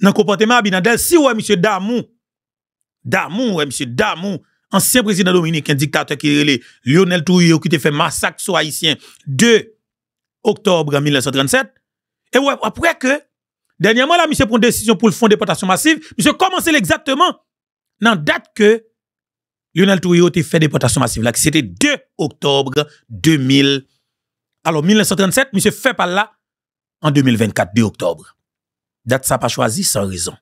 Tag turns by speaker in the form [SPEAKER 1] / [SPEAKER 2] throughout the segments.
[SPEAKER 1] dans le comportement Abinadel, si ouais, monsieur Damou, ouais, monsieur Damou, ancien président dominicain, dictateur qui est Lionel Touillot, qui te fait massacre sur Haïtien 2 octobre 1937, et ouais, après que, dernièrement, là, monsieur prend une décision pour le fonds de déportation massive, monsieur commence exactement dans la date que Lionel Touillot a fait déportation massive, là, c'était 2 octobre 2000. Alors, 1937, monsieur fait par là, en 2024, 2 octobre. Date ça pas choisi sans raison.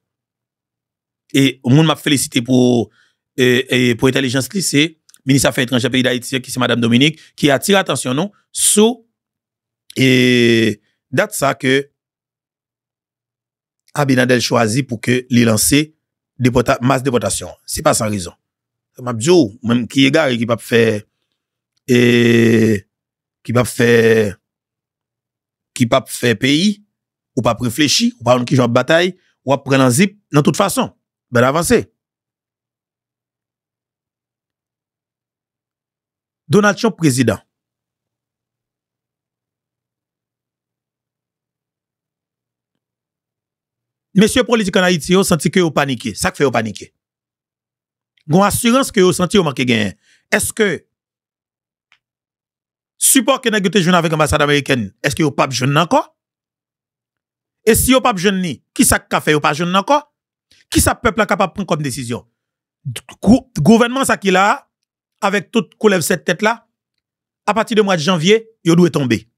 [SPEAKER 1] Et au monde m'a félicité pour intelligence li, c'est ministre Affaires étrangères pays d'Haïti qui c'est madame Dominique qui attire attention nous sur date ça que Abinadel choisi pour que li lancer masse déportation. C'est pas sans raison. M'a dit même qui égare qui pas faire pays ou pas réfléchir ou pas qui genre bataille ou prendre en zip dans toute façon ben avancer. Donald Trump président. Messieurs politiques en Haïti ont senti que vous paniqué. Ça fait vous paniquer. Gon assurance que vous senti vous manquez gain. Est-ce que support que nèg te joindre avec l'ambassade américaine, est-ce que vous pas jeune encore? Et si vous pas jeune ni, qui ça ka fait vous pas jeune encore? Qui ça peuple là capable prendre comme décision? Gouvernement ça qui là avec tout coulève cette tête là à partir du mois de janvier, il doit tomber.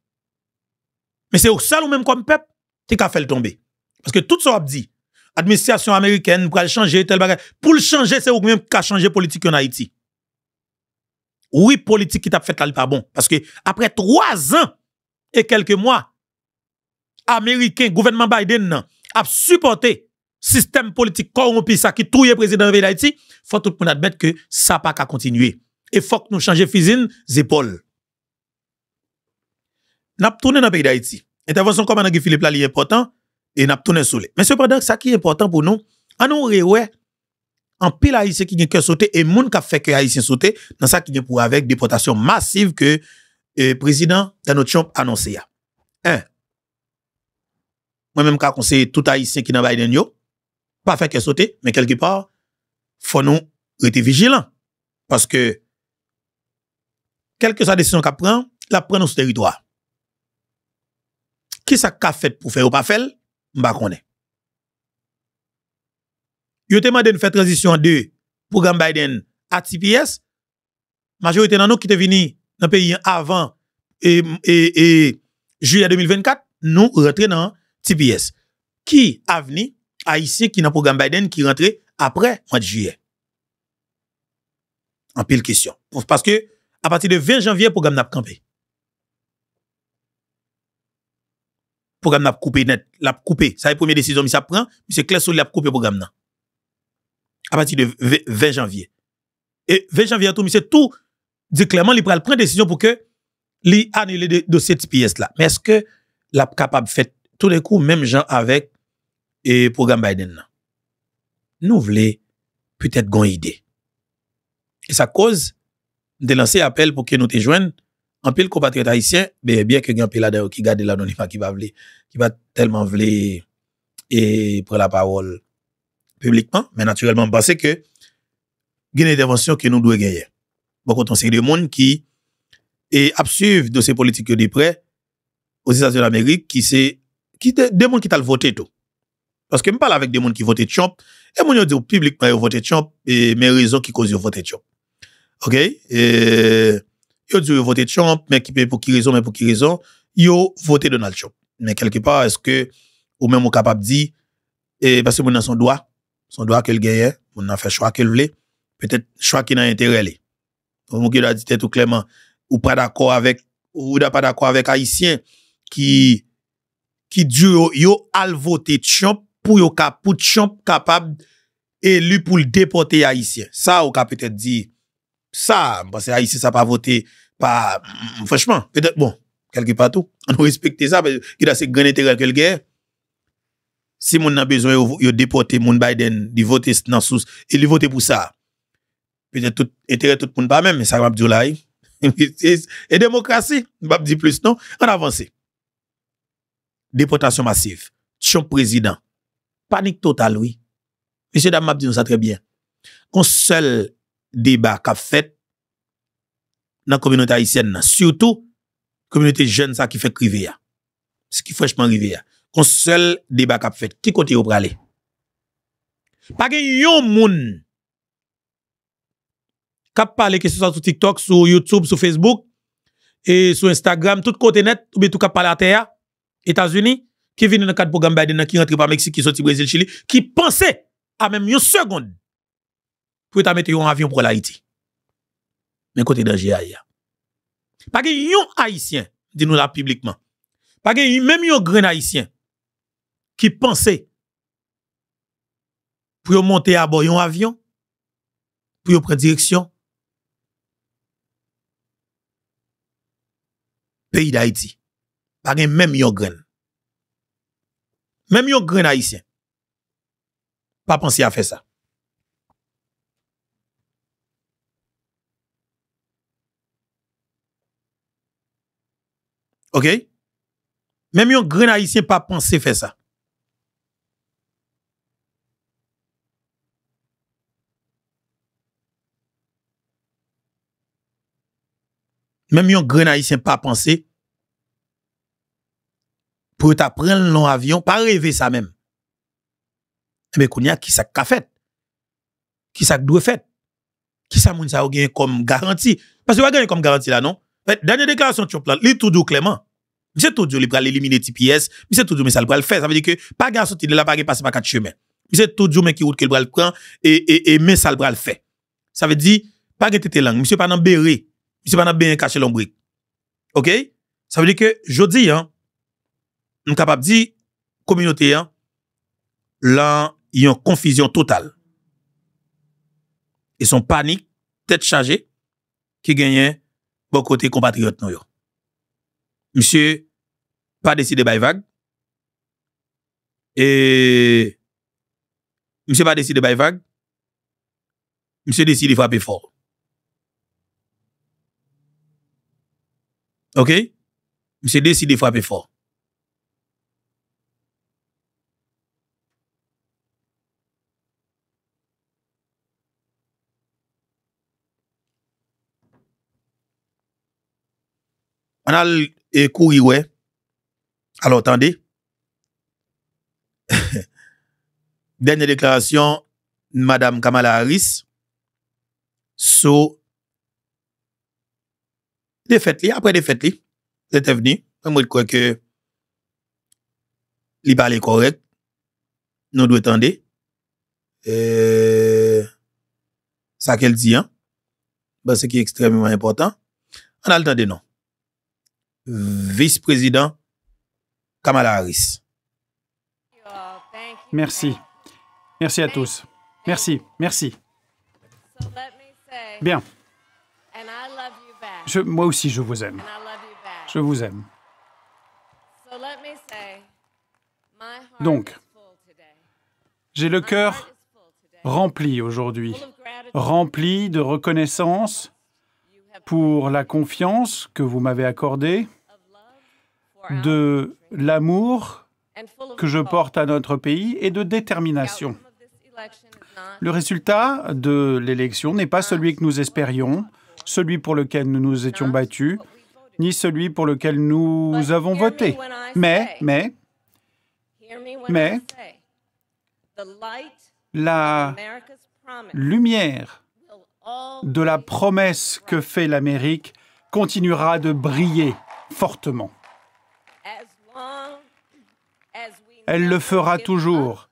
[SPEAKER 1] Mais c'est au seul ou même comme peuple qui a fait le tomber. Parce que tout ça a dit administration américaine pour changer tel bagage pour le changer c'est ou même qui a changé politique en Haïti. Oui, politique qui t'a fait là pas bon parce que après 3 ans et quelques mois américain gouvernement Biden a supporté système politique corrompu ça qui touye président de l'Haïti, faut tout le monde admettre que ça pas qu'à continuer et faut que nous changer fusil épaules. N'a tourné dans le pays d'Haïti. Intervention commandant Guy Philippe là est important et n'a tourné sous les. Mais cependant ça qui est important pour nous, à nous ouais en pile haïtien qui gen sauté et moun qui fait que haïtien sauté dans ça qui gen pour avec déportation massive que président Donald Trump annoncé a. Moi même ka conseiller tout haïtien qui dans Biden yo pas fait que sauter mais quelque part faut nous rester vigilants parce que quelle que soit la décision qu'a prend la prend sur territoire. Qui ça qu'a fait pour faire ou pas faire m'pa connaît. Yo te demandé de faire transition de programme Biden à TPS. Majorité dans nous qui te vini dans pays avant juillet 2024, nous rentrer dans TPS. Qui a venu haïtien qui dans programme Biden qui rentre après mois de juillet. En pile question. Parce que à partir de 20 janvier programme n'a campé. Programme n'a coupé net, l'a coupé. Ça est première décision mais ça prend, c'est clair sur l'a coupé programme là. À partir de 20 janvier. Et 20 janvier, tout, c'est tout, dit clairement, il prend une décision pour que li annule le dossier TPS là. Mais est-ce que la capable fait tous les coups, même gens avec le programme Biden là? Nous voulons peut-être une idée. Et ça cause de lancer appel pour que nous te joignent en pile compatriotes haïtiens, bien que gen pile là qui garde l'anonymat qui va tellement vle et prendre la parole publiquement, mais naturellement, parce que il y a une intervention que nous devons gagner. Bon, quand on sait des gens qui suivent de ces politiques de près aux États-Unis d'Amérique, qui des gens qui t'a voté tout. Parce que je parle avec des gens qui votent Trump, et moi je dis publiquement ils votent Trump, et mes raisons qui causent ils votent Trump. OK? Ils disent ils votent Trump, mais pour qui raison, ils votent Donald Trump. Mais quelque part, est-ce que, ou même on capable de dire, parce que mon son droit qu'elle gagne, on a fait choix qu'elle voulait, peut-être choix qui n'a intérêt li. On qui a dit tout clairement ou pas d'accord avec haïtien qui dit yo al voter Trump pour Trump capable élu pour le déporter haïtien. Ça ou ka peut-être dit ça parce que haïtien ça pas voter pas franchement peut-être bon quelque part tout on respecter ça parce qu'il a ce grand intérêt qu'elle gagne. Si moun a besoin de déporter moun Biden, de voter dans sous et de voter pour ça. Peut-être tout intérêt tout monde pas même mais ça va dire là. Et démocratie, va dire plus non, on avance. Déportation massive. Trump président. panique totale, oui. Monsieur Dame m'a dit ça très bien. Un seul débat qu'a fait dans la communauté haïtienne, surtout communauté jeune ça qui fait criver. Ce qui franchement river. Un seul débat qu'a fait. Qui côté au aller? Pas que yon moun qui parle que ce soit sur TikTok, sur YouTube, sur Facebook et sur Instagram, tout côté net, ou bien tout cap parler à terre, États-Unis, qui viennent dans le cadre programme Biden, qui rentre par Mexique, qui sorti Brésil, Chili, qui pensait à même une seconde pour mettre un avion pour l'Haïti. Mais côté danger ailleurs. Pas que yon haïtien, dis-nous là publiquement. Pas que même yon grand haïtien qui pensait pour monter à bord un avion, pour prendre direction pays d'Haïti. Pas que même yon grand. Même yon grand haïtien. Pas penser à faire ça. OK? Même yon grand haïtien pas penser faire ça. Même yon grand haïtien pas penser pour t'apprendre long avion, pas rêver ça même. Mais kounya qui ça ka fait? Qui ça doit fait? Qui ça moun sa ou gen comme garantie? Parce que va gagner comme garantie là non? Dernière déclaration Trump là, li tout dou clairement. Monsieur tout dou li pral éliminer TPS, monsieur tout dou mais ça le pral faire, ça veut dire que pas ga sorti de là pas passer par quatre chemins. Monsieur tout dou mais qui route que le pral prend et mais ça le pral faire. Ça veut dire pas gen tete langue, monsieur pas nan béré, monsieur pas nan bien cacher l'ombrique. OK? Ça veut dire que jodi hein, nous capable dire communauté hein, là il y a une confusion totale. Et son panique, tête chargée, qui gagne bon côté compatriote nous. Monsieur, pas décidé by vague. Et monsieur pas décidé by vague. Monsieur décide de frapper fort. OK? Monsieur décide de frapper fort. On a couru, ouais. Alors, attendez. Dernière déclaration, Madame Kamala Harris, sur défaite li, après défaite li, c'était venu. Moi, je crois que li parle correct. Nous devons attendre. Ça qu'elle dit, hein. Ben, ce qui est extrêmement important. On a le temps de non. Vice-président Kamala Harris.
[SPEAKER 2] Merci. Merci à tous. Merci. Merci. Bien. Moi aussi, je vous aime. Je vous aime. Donc, j'ai le cœur rempli aujourd'hui, rempli de reconnaissance pour la confiance que vous m'avez accordée, de l'amour que je porte à notre pays et de détermination. Le résultat de l'élection n'est pas celui que nous espérions, celui pour lequel nous nous étions battus, ni celui pour lequel nous avons voté. Mais, la lumière de la promesse que fait l'Amérique continuera de briller fortement. Elle le fera toujours.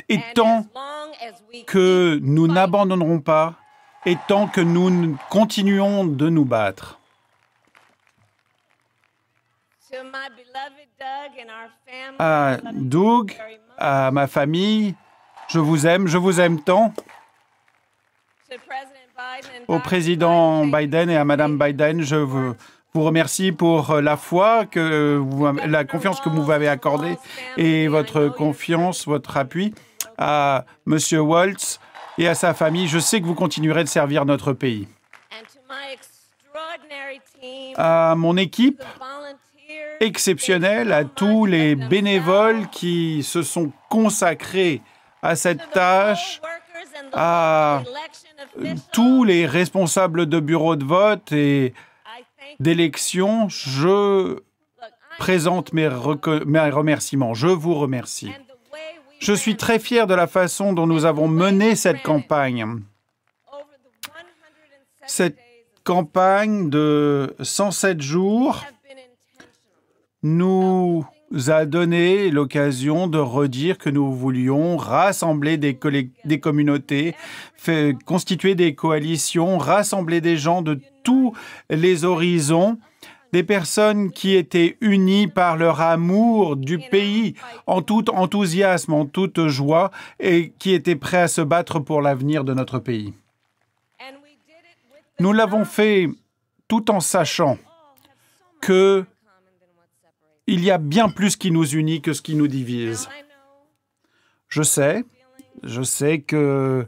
[SPEAKER 2] Et tant que nous n'abandonnerons pas, et tant que nous continuons de nous battre. À Doug, à ma famille, je vous aime tant. Au président Biden et à Madame Biden, je vous remercie pour la foi, la confiance que vous m'avez accordée et votre confiance, votre appui. À Monsieur Waltz et à sa famille, je sais que vous continuerez de servir notre pays. À mon équipe, exceptionnel à tous les bénévoles qui se sont consacrés à cette tâche, à tous les responsables de bureaux de vote et d'élection. Je présente mes remerciements. Je vous remercie. Je suis très fier de la façon dont nous avons mené cette campagne. Cette campagne de 107 jours nous a donné l'occasion de redire que nous voulions rassembler des communautés, constituer des coalitions, rassembler des gens de tous les horizons, des personnes qui étaient unies par leur amour du pays, en tout enthousiasme, en toute joie, et qui étaient prêts à se battre pour l'avenir de notre pays. Nous l'avons fait tout en sachant que il y a bien plus qui nous unit que ce qui nous divise. Je sais que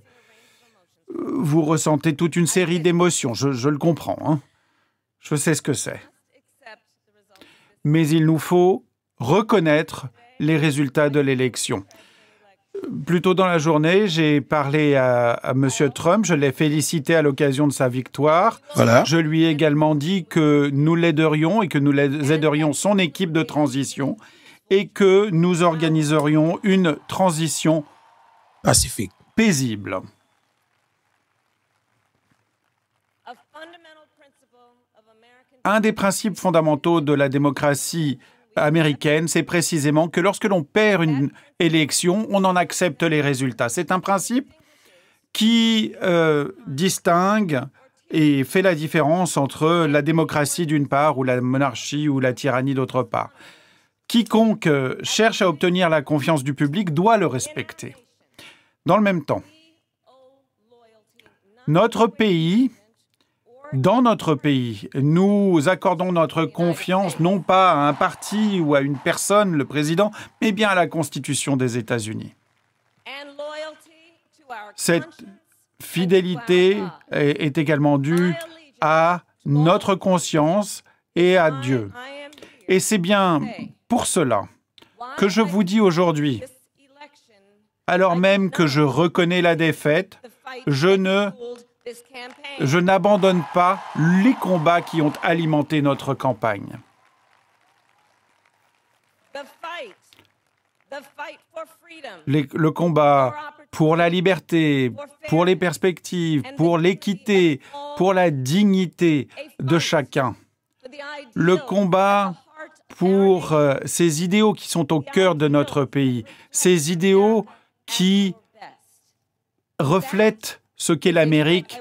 [SPEAKER 2] vous ressentez toute une série d'émotions. Je le comprends, hein. Je sais ce que c'est. Mais il nous faut reconnaître les résultats de l'élection. Plus tôt dans la journée, j'ai parlé à M. Trump, je l'ai félicité à l'occasion de sa victoire.
[SPEAKER 1] Voilà.
[SPEAKER 2] Je lui ai également dit que nous l'aiderions et que nous aiderions son équipe de transition et que nous organiserions une transition
[SPEAKER 1] pacifique,
[SPEAKER 2] paisible. Un des principes fondamentaux de la démocratie américaine, c'est précisément que lorsque l'on perd une élection, on en accepte les résultats. C'est un principe qui distingue et fait la différence entre la démocratie d'une part ou la monarchie ou la tyrannie d'autre part. Quiconque cherche à obtenir la confiance du public doit le respecter. Dans le même temps, dans notre pays, nous accordons notre confiance non pas à un parti ou à une personne, le président, mais bien à la Constitution des États-Unis. Cette fidélité est également due à notre conscience et à Dieu. Et c'est bien pour cela que je vous dis aujourd'hui, alors même que je reconnais la défaite, je n'abandonne pas les combats qui ont alimenté notre campagne. Le combat pour la liberté, pour les perspectives, pour l'équité, pour la dignité de chacun. Le combat pour ces idéaux qui sont au cœur de notre pays, ces idéaux qui reflètent ce qu'est l'Amérique,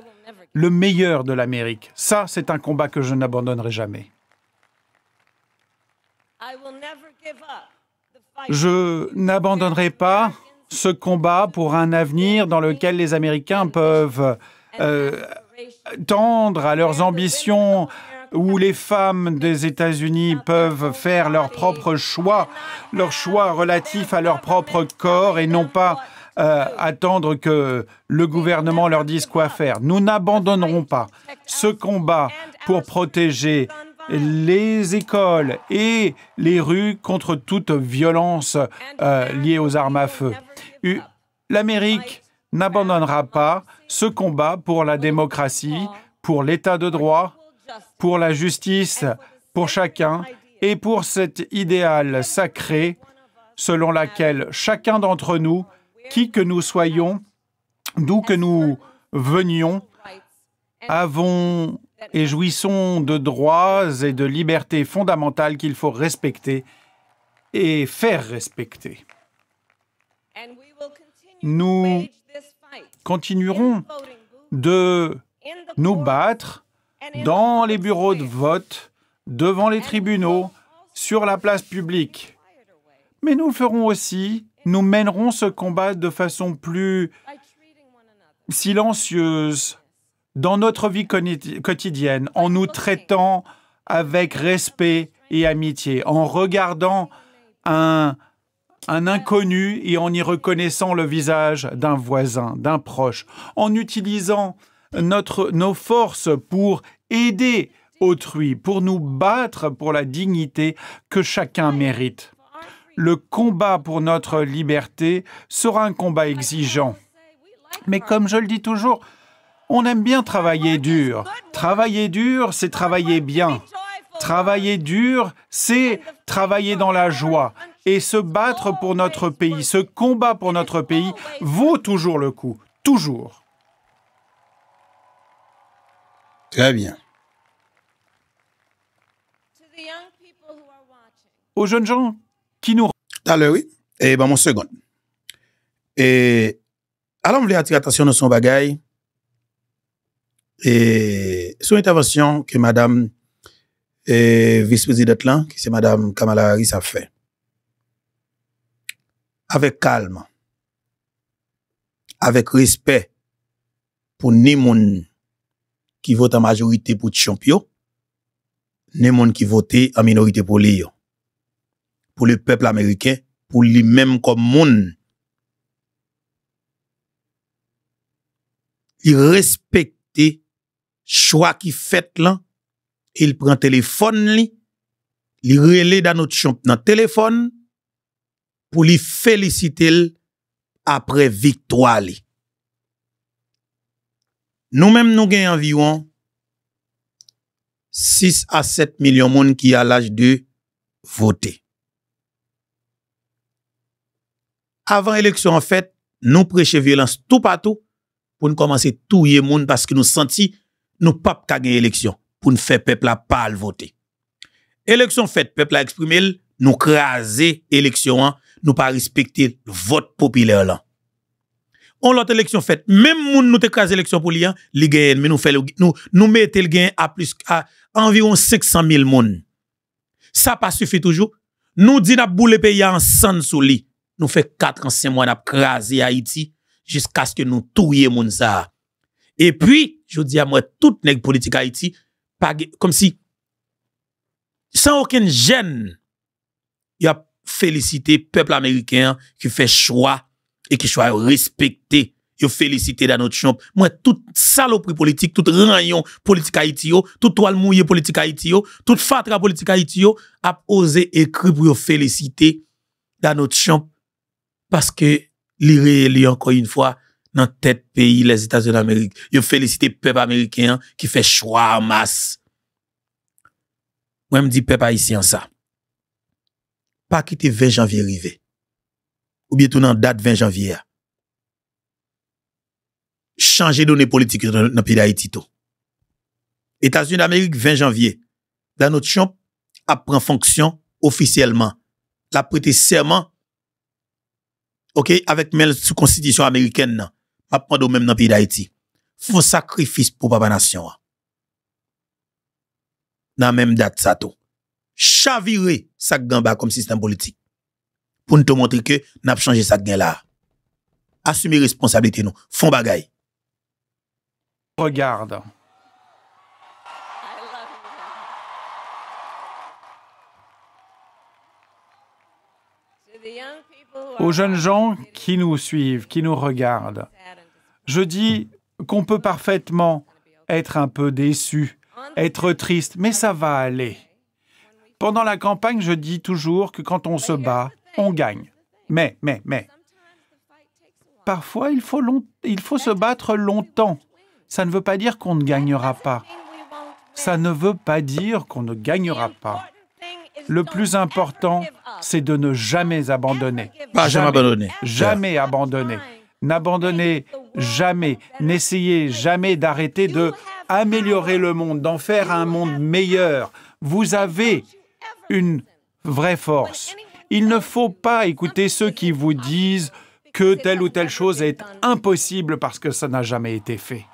[SPEAKER 2] le meilleur de l'Amérique. Ça, c'est un combat que je n'abandonnerai jamais. Je n'abandonnerai pas ce combat pour un avenir dans lequel les Américains peuvent tendre à leurs ambitions, où les femmes des États-Unis peuvent faire leurs propres choix relatifs à leur propre corps et non pas attendre que le gouvernement leur dise quoi faire. Nous n'abandonnerons pas ce combat pour protéger les écoles et les rues contre toute violence liée aux armes à feu. L'Amérique n'abandonnera pas ce combat pour la démocratie, pour l'état de droit, pour la justice pour chacun et pour cet idéal sacré selon lequel chacun d'entre nous, qui que nous soyons, d'où que nous venions, avons et jouissons de droits et de libertés fondamentales qu'il faut respecter et faire respecter. Nous continuerons de nous battre dans les bureaux de vote, devant les tribunaux, sur la place publique. Mais nous ferons aussi, nous mènerons ce combat de façon plus silencieuse dans notre vie quotidienne, en nous traitant avec respect et amitié, en regardant un inconnu et en y reconnaissant le visage d'un voisin, d'un proche, en utilisant nos forces pour aider autrui, pour nous battre pour la dignité que chacun mérite. Le combat pour notre liberté sera un combat exigeant. Mais comme je le dis toujours, on aime bien travailler dur. Travailler dur, c'est travailler bien. Travailler dur, c'est travailler dans la joie. Et se battre pour notre pays, ce combat pour notre pays vaut toujours le coup. Toujours.
[SPEAKER 1] Très bien.
[SPEAKER 2] Aux jeunes gens qui nous...
[SPEAKER 1] Tout à l'heure, oui. Et ben, mon second. Et alors, on voulait attirer l'attention de son bagaille. Et son intervention que madame vice-présidente là, qui c'est madame Kamala Harris a fait. Avec calme. Avec respect pour ni moun qui vote en majorité pour champion, ni moun qui vote en minorité pour lui. Pour le peuple américain, pour lui-même comme moun. Il respecte choix qui fait là, il prend téléphone li, il relève dans notre champ dans téléphone pour lui féliciter après victoire li. Nous-mêmes nous gagnons environ 6 à 7 millions de monde qui a l'âge de voter. Avant l'élection en fait, nous prêchons violence tout partout pour nous commencer tout les monde parce que nous senti nous pas gagner élection pour nous faire peuple à pas voter. Élection faite, peuple a exprimé, nous craser élection, nous pas respecter le vote populaire là. On l'autre élection faite, même moun nous te craser élection pour lui, li gagne, mais nous mettez le gain à plus à environ 500 000 moun. Ça pas suffit toujours. Nous dit n'a boule pays ensemble sous lui. Nous fait 4 ans 5 mois n'a craser Haïti jusqu'à ce que nous touyer moun ça. Et puis, je dis à moi, toute nèg politique Haïti, comme si, sans aucune gêne, il a félicité peuple américain qui fait choix et qui choix respecté. Il a félicité dans notre champ. Moi, toute saloperie politique, tout rayon politique Haïti, tout toile mouillé politique Haïti, tout fatra politique Haïti, a osé écrire pour féliciter dans notre champ parce que l'Iré encore une fois dans tête pays les États-Unis d'Amérique. Yo félicité peuple américain qui fait choix en masse. Moi me dis peuple haïtien ça. Pas quitter 20 janvier arrivé. Ou bien tout dans date 20 janvier. Changer données politiques dans le pays d'Haïti tout. États-Unis d'Amérique 20 janvier. Dans notre champ a prend fonction officiellement. La prêté serment OK avec mel sous constitution américaine nan. Pas prendre même dans le pays d'Haïti. Font sacrifice pour papa nation. Dans même date ça tout. Chavirer ça gamba comme système politique. Pour nous te montrer que n'a pas changé ça gain là. Assumer responsabilité nous. Font bagay.
[SPEAKER 2] Regarde. Aux jeunes gens qui nous suivent, qui nous regardent, je dis qu'on peut parfaitement être un peu déçu, être triste, mais ça va aller. Pendant la campagne, je dis toujours que quand on se bat, on gagne. Mais, parfois, il faut se battre longtemps. Ça ne veut pas dire qu'on ne gagnera pas. Ça ne veut pas dire qu'on ne gagnera pas. Le plus important, c'est de ne jamais abandonner.
[SPEAKER 1] Jamais abandonner.
[SPEAKER 2] Jamais abandonner. N'abandonnez jamais. N'essayez jamais d'arrêter de améliorer le monde, d'en faire un monde meilleur. Vous avez une vraie force. Il ne faut pas écouter ceux qui vous disent que telle ou telle chose est impossible parce que ça n'a jamais été fait.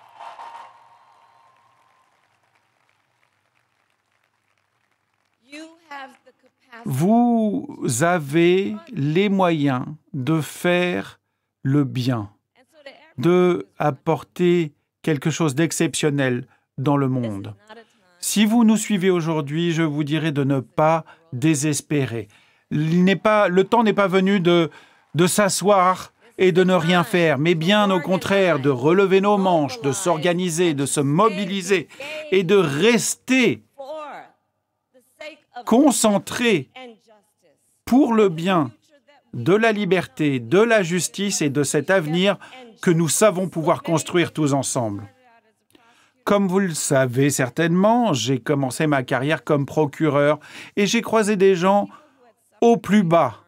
[SPEAKER 2] Vous avez les moyens de faire le bien, de apporter quelque chose d'exceptionnel dans le monde. Si vous nous suivez aujourd'hui, je vous dirais de ne pas désespérer. Le temps n'est pas venu de s'asseoir et de ne rien faire, mais bien au contraire de relever nos manches, de s'organiser, de se mobiliser et de rester concentrés pour le bien de la liberté, de la justice et de cet avenir que nous savons pouvoir construire tous ensemble. Comme vous le savez certainement, j'ai commencé ma carrière comme procureur et j'ai croisé des gens au plus bas,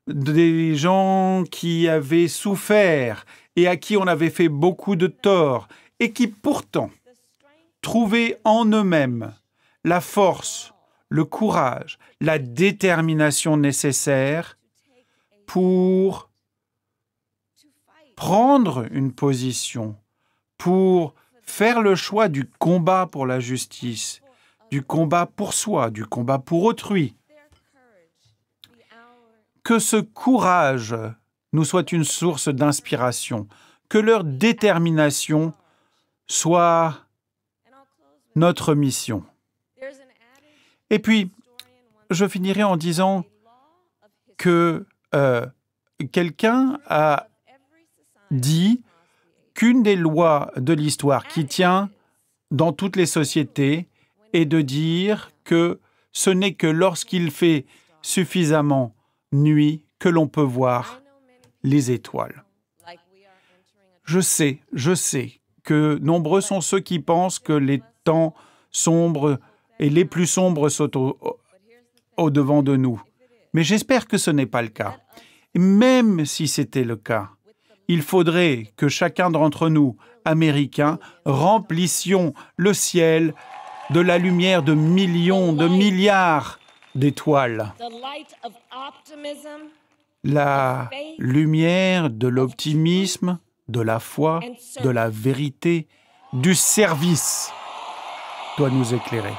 [SPEAKER 2] des gens qui avaient souffert et à qui on avait fait beaucoup de tort et qui pourtant trouvaient en eux-mêmes la force, le courage, la détermination nécessaires pour prendre une position, pour faire le choix du combat pour la justice, du combat pour soi, du combat pour autrui. Que ce courage nous soit une source d'inspiration, que leur détermination soit notre mission. Et puis, je finirai en disant que quelqu'un a dit qu'une des lois de l'histoire qui tient dans toutes les sociétés est de dire que ce n'est que lorsqu'il fait suffisamment nuit que l'on peut voir les étoiles. Je sais que nombreux sont ceux qui pensent que les temps sombres et les plus sombres sont au-devant de nous. Mais j'espère que ce n'est pas le cas. Et même si c'était le cas, il faudrait que chacun d'entre nous, Américains, remplissions le ciel de la lumière de millions, de milliards d'étoiles. La lumière de l'optimisme, de la foi, de la vérité, du service doit nous éclairer.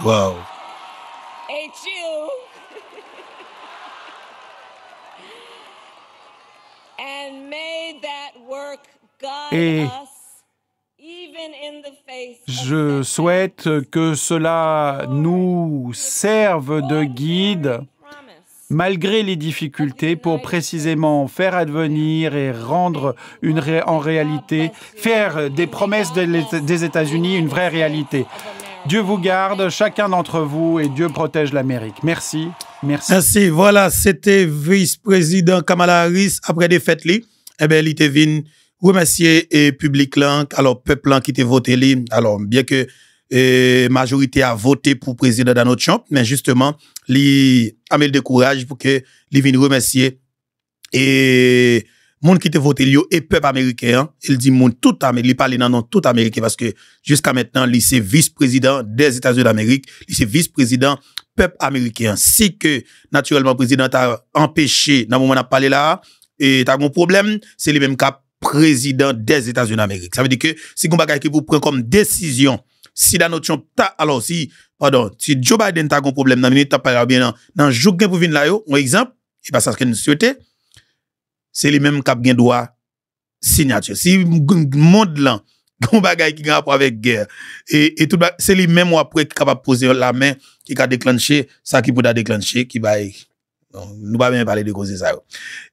[SPEAKER 1] Wow.
[SPEAKER 2] Et je souhaite que cela nous serve de guide malgré les difficultés pour précisément faire advenir et rendre en réalité, faire des promesses des États-Unis une vraie réalité. Dieu vous garde, chacun d'entre vous, et Dieu protège l'Amérique. Merci. Merci.
[SPEAKER 1] Merci. Voilà, c'était vice-président Kamala Harris après défaite li. Eh ben, il était venu remercier le public là, alors peuple là qui était voté li. Alors bien que majorité a voté pour président Donald Trump, mais justement, li a mis de courage pour que li vienne remercier et monde qui te voté li et peuple américain, il dit monde tout américain, il parle dans nom tout américain parce que jusqu'à maintenant, il c'est vice-président des États-Unis d'Amérique, il c'est vice-président peuple américain. Si que naturellement président a empêché dans le moment où on a parlé là et t'as un problème, c'est le même cas président des États-Unis d'Amérique. Ça veut dire que si vous bagage qui vous prend comme décision, si Donald Trump alors si Joe Biden t'a un problème dans minute pas bien dans jour pour venir là yo, un exemple, et pas ça que nous souhaitons, c'est les mêmes cap gain droit signature. Si monde là gon bagay qui a rapport avec guerre et tout c'est les mêmes après qui capable poser la main qui a déclenché ça qui peut déclencher qui va nous pas bien parler de cause ça.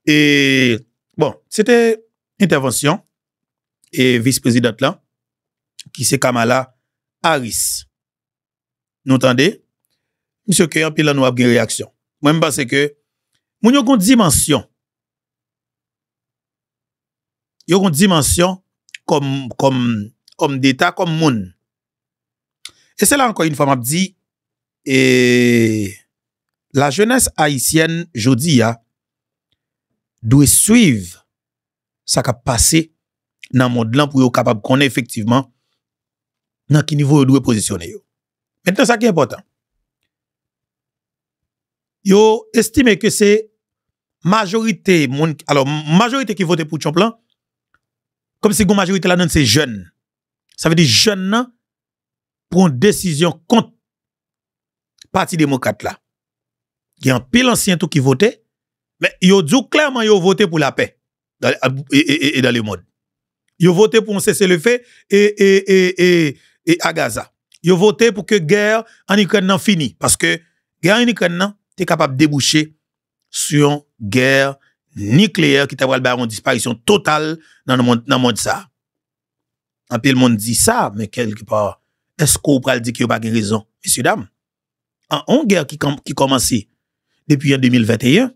[SPEAKER 1] Et bon, c'était intervention et vice-présidente là qui c'est Kamala Harris. Nous entendez? Monsieur que en pile nous a une réaction. Moi je pense que moun yo gon dimension. Yo gon dimension comme homme d'état comme moun. Et c'est là encore une fois m'a dit et la jeunesse haïtienne jodi a doit suivre ça qui a passé dans le monde là pour être capable de connaître effectivement dans quel niveau il doit positionner. Maintenant, ça qui est important. Yo estime que c'est majorité qui vote pour Trump là, comme si la majorité là c'est jeunes. Ça veut dire jeunes là pour une décision contre Parti démocrate là. Il y a un pile ancien tout qui votait, mais yo dit clairement yo voté pour la paix dans le monde. Yo voté pour un cessez-le-feu et à Gaza. Yo voté pour que guerre en Ukraine nan fini parce que guerre en Ukraine nan t'es capable de déboucher sur une guerre nucléaire qui t'a une disparition totale dans le monde ça. Un peu le monde dit ça mais quelque part est-ce qu'on peut dire qu'il n'y a pas de raison? Messieurs, dames, en guerre qui commençait depuis en 2021,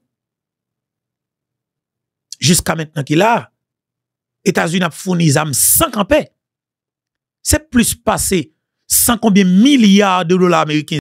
[SPEAKER 1] jusqu'à maintenant qu'il a, États-Unis a fourni des armes sans camper. C'est plus passé 100 combien milliards de dollars américains